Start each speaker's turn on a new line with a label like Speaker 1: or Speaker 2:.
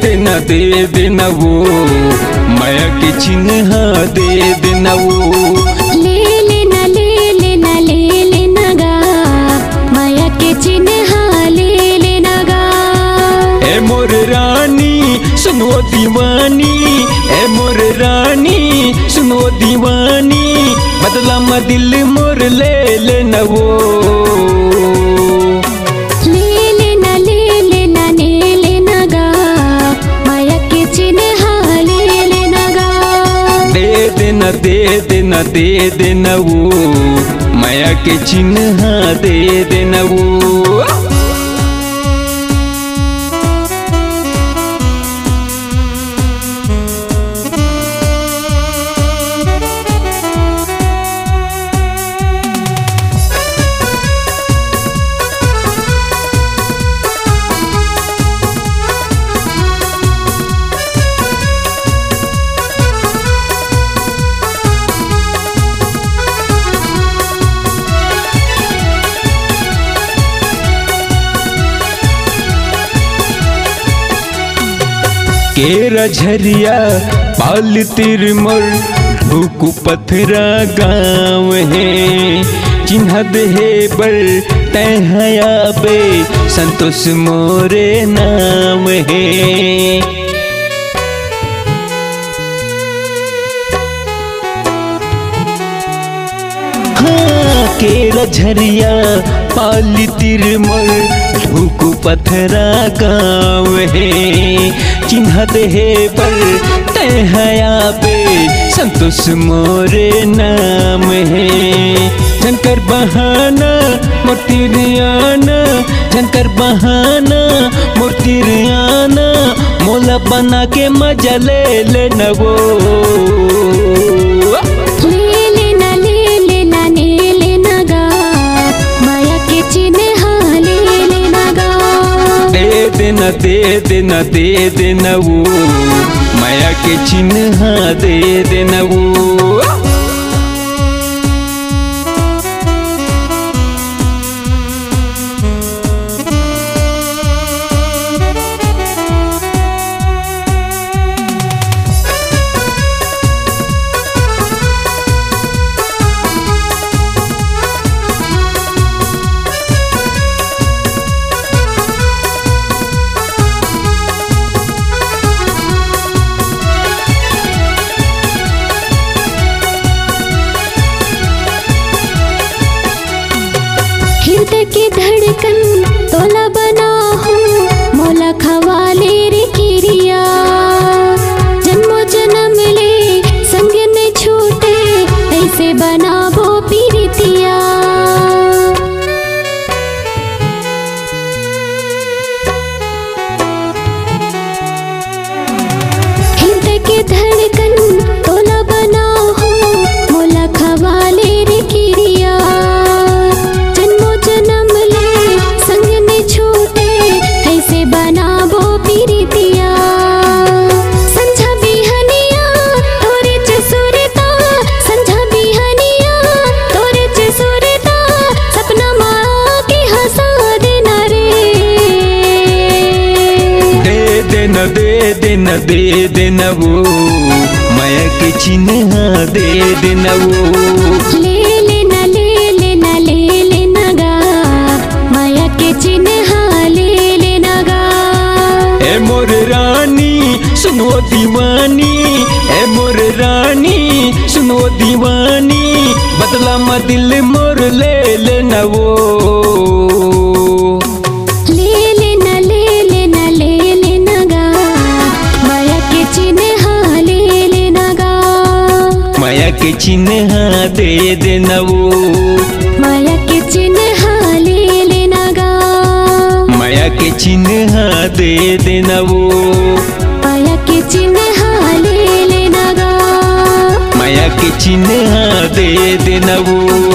Speaker 1: देना वो माया के चिन्ह दे देना वो।
Speaker 2: ले लेना गा माया के चिन्ह ले लेना गा।
Speaker 1: ए मोर रानी सुनो दीवानी, ए मोर रानी सुनो दीवानी, बदला में दिल मोर ले लेना वो। दे देना वो माया के चिन्ह दे देना वो। केरा झरिया पाल तिरमोर ढूकू पथरा गाँव है, चिन्ह दे बर तहया बे संतोष मोरे नाम है। हाँ केरा झरिया पाल तिरमोर ढूकू पथरा गाँव है, चिन्ह दे पर तहया पे संतोष मोरे नाम है। झंकर बहाना मोतिरियाना, झंकर बहाना मोतिरियाना, मोला बना के मजा ले लेना वो। दे देना वो माया के चिन्ह दे देना वो।
Speaker 2: हृदय की धड़कन तोला बना हूँ, मोला खवाले रे किरिया। जन्मों जन्म ले संग न छूटे, ऐसे बनाबो पीरितिया। हृदय की धड़कन तोला बना हूँ, मोला खवाले रे किरिया।
Speaker 1: दे देना वो माया के चिन्ह दे देना वो।
Speaker 2: ले लेना गा माया के चिन्ह ले लेना गा।
Speaker 1: ए मोर रानी सुनो दीवानी, ए मोर रानी सुनो दीवानी, बदला में दिल मोर ले लेना वो। माया के चिन्ह दे देना वो,
Speaker 2: माया के चिन्ह ले लेना गा।
Speaker 1: माया के चिन्ह दे देना वो,
Speaker 2: माया के चिन्ह ले लेना गा।
Speaker 1: माया के चिन्ह दे देना वो।